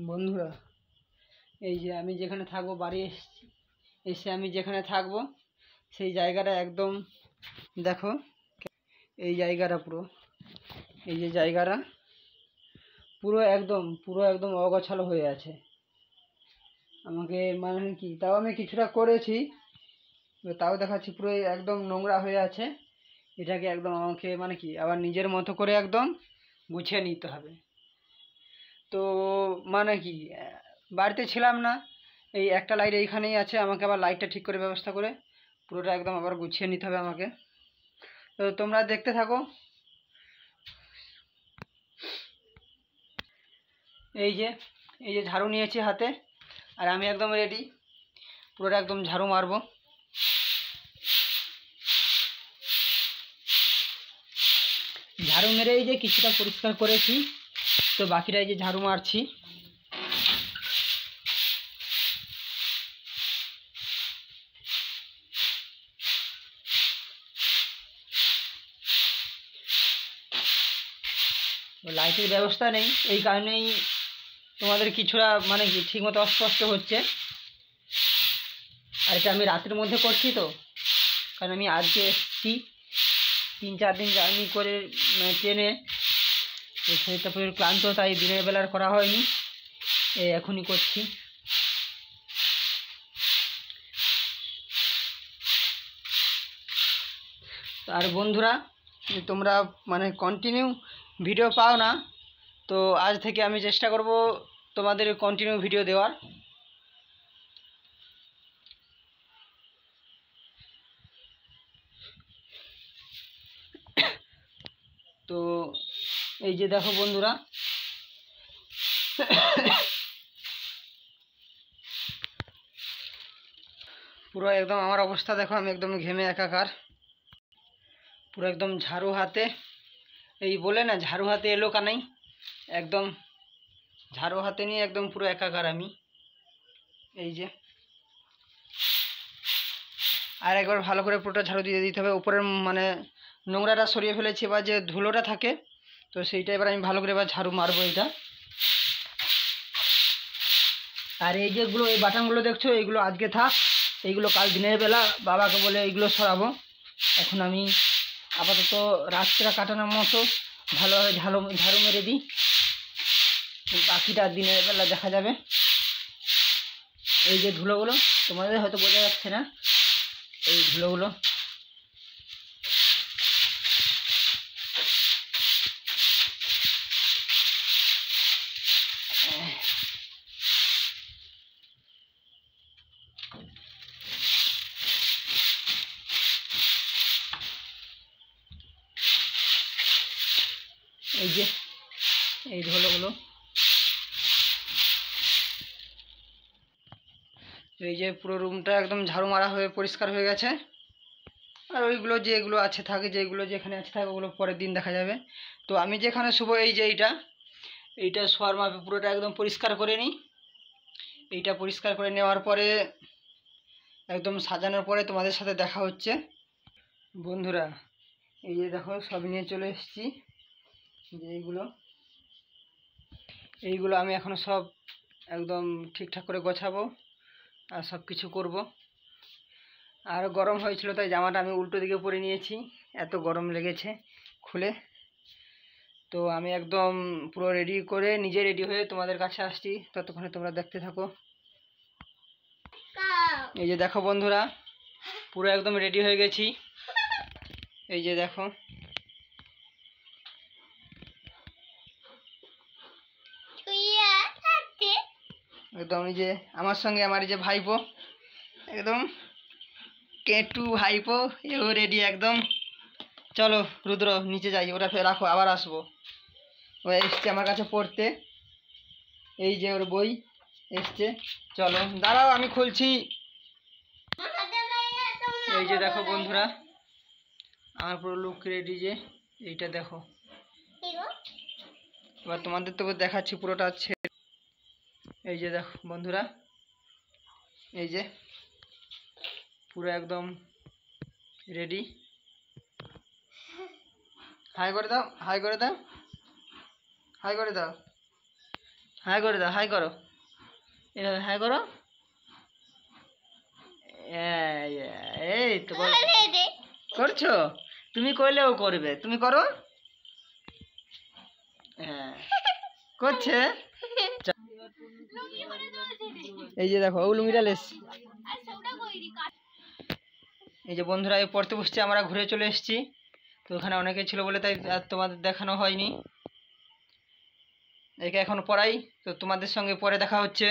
বন্ধুরা, এই যে আমি যেখানে থাকবো, বাড়ি এসে আমি যেখানে থাকবো সেই জায়গাটা একদম দেখো। এই জায়গাটা পুরো, এই যে জায়গাটা পুরো একদম অগোছালো হয়ে আছে। আমাকে মানে কি, তাও আমি কিছুটা করেছি, তাও দেখাচ্ছি পুরো একদম নোংরা হয়ে আছে। এটাকে একদম আমাকে মানে কি আবার নিজের মতো করে একদম গুছিয়ে নিতে হবে। তো মানে কি, বাড়িতে ছিলাম না, এই একটা লাইট এইখানেই আছে, আমাকে আবার লাইটটা ঠিক করে ব্যবস্থা করে পুরোটা একদম আবার গুছিয়ে নিতে হবে আমাকে। তো তোমরা দেখতে থাকো। এই যে এই যে ঝাড়ু নিয়েছি হাতে, আর আমি একদম রেডি, পুরোটা একদম ঝাড়ু মারবো। ঝাড়ু মেরে এই যে কিছুটা পরিষ্কার করেছি, তো বাকিটা এই যে ঝাড়ু মারছি। লাইটের ব্যবস্থা নেই, এই কারণেই তোমাদের কিছুটা মানে কি ঠিকমতো অস্পষ্ট হচ্ছে। আর এটা আমি রাতের মধ্যে করছি, তো কারণ আমি আজকে এসেছি 3-4 দিন জার্নি করে ট্রেনে, তো সেটা পুরো ক্লান্ত, তাই দিনের বেলার করা হয়নি, এখনই করছি। আর বন্ধুরা, তোমরা মানে কন্টিনিউ ভিডিও পাও না, তো আজ থেকে আমি চেষ্টা করব তোমাদের কন্টিনিউ ভিডিও দেওয়ার। তো এই যে দেখো বন্ধুরা, পুরো একদম আমার অবস্থা দেখো, আমি একদম ঘেমে একাকার, পুরো একদম ঝাড়ু হাতে, এই বলে না ঝাড়ু হাতে এলো কানাই, একদম ঝাড়ু হাতে নিয়ে একদম পুরো একাকার আমি। এই যে আর একবার ভালো করে পুরোটা ঝাড়ু দিয়ে দিতে হবে, উপরের মানে নোংরাটা সরিয়ে ফেলেছি, বা যে ধুলোটা থাকে, তো সেইটা এবার আমি ভালো করে এবার ঝাড়ু মারবো এটা। আর এই যেগুলো, এই বাটানগুলো দেখছো, এইগুলো আজকে থাক, এইগুলো কাল দিনের বেলা বাবাকে বলে এইগুলো সরাবো। এখন আমি আপাতত রাতটা কাটানোর মতো ভালোভাবে ঝাড়ু মেরে দিই, বাকিটা দিনের বেলা দেখা যাবে। এই যে ধুলোগুলো, তোমাদের হয়তো বোঝা যাচ্ছে না, এই ধুলোগুলো এই যে এই ধুলোগুলো, এই যে পুরো রুমটা একদম ঝাড়ু মারা হয়ে পরিষ্কার হয়ে গেছে। আর ওইগুলো যেগুলো আছে থাকে, যেগুলো যেখানে আছে থাকে, ওগুলো পরের দিন দেখা যাবে। তো আমি যেখানে শুবো, এই যে এইটা শোয়ার মাপে পুরোটা একদম পরিষ্কার করে নিই। এইটা পরিষ্কার করে নেওয়ার পরে একদম সাজানোর পরে তোমাদের সাথে দেখা হচ্ছে। বন্ধুরা, এই যে দেখো সব নিয়ে চলে এসেছি, যে এইগুলো আমি এখনো সব একদম ঠিকঠাক করে গোছাবো আর সব কিছু করব। আর গরম হয়েছিল, তাই জামাটা আমি উল্টো দিকে পরে নিয়েছি, এত গরম লেগেছে খুলে। তো আমি একদম পুরো রেডি করে নিজে রেডি হয়ে তোমাদের কাছে আসছি, ততক্ষণে তোমরা দেখতে থাকো। এই যে দেখো বন্ধুরা, পুরো একদম রেডি হয়ে গেছি। এই যে দেখো, একদম এই যে আমার সঙ্গে আমার এই যে ভাইপো, একদম কেটু ভাইপো, এও রেডি একদম। চলো রুদ্র, নিচে যাই, ওরা ফের রাখো, আবার আসবো। ও এসছে আমার কাছে পড়তে, এই যে ওর বই এসছে। চলো দাঁড়াও, আমি খুলছি। এই যে দেখো বন্ধুরা, আমার পুরো লুক রেডি, যে এইটা দেখো। এবার তোমাদের তো দেখাচ্ছি পুরোটা আছে। এই যে দেখো বন্ধুরা, এই যে পুরো একদম রেডি। হাই করে দাও, হাই করে দাও, হাই করে দাও। হাই করে দাও, হাই করো, এভাবে হাই করো। এই এই তো করছো, তুমি করলেও করবে, তুমি করো। হ্যাঁ করছে। এই যে দেখো ও লুঙ্গিটা লেস। এই যে বন্ধুরা এই পড়তে বসছে, আমরা ঘুরে চলে এসেছি। তো ওখানে অনেকে ছিল বলে তাই আর তোমাদের দেখানো হয়নি। একে এখন পড়াই, তো তোমাদের সঙ্গে পরে দেখা হচ্ছে।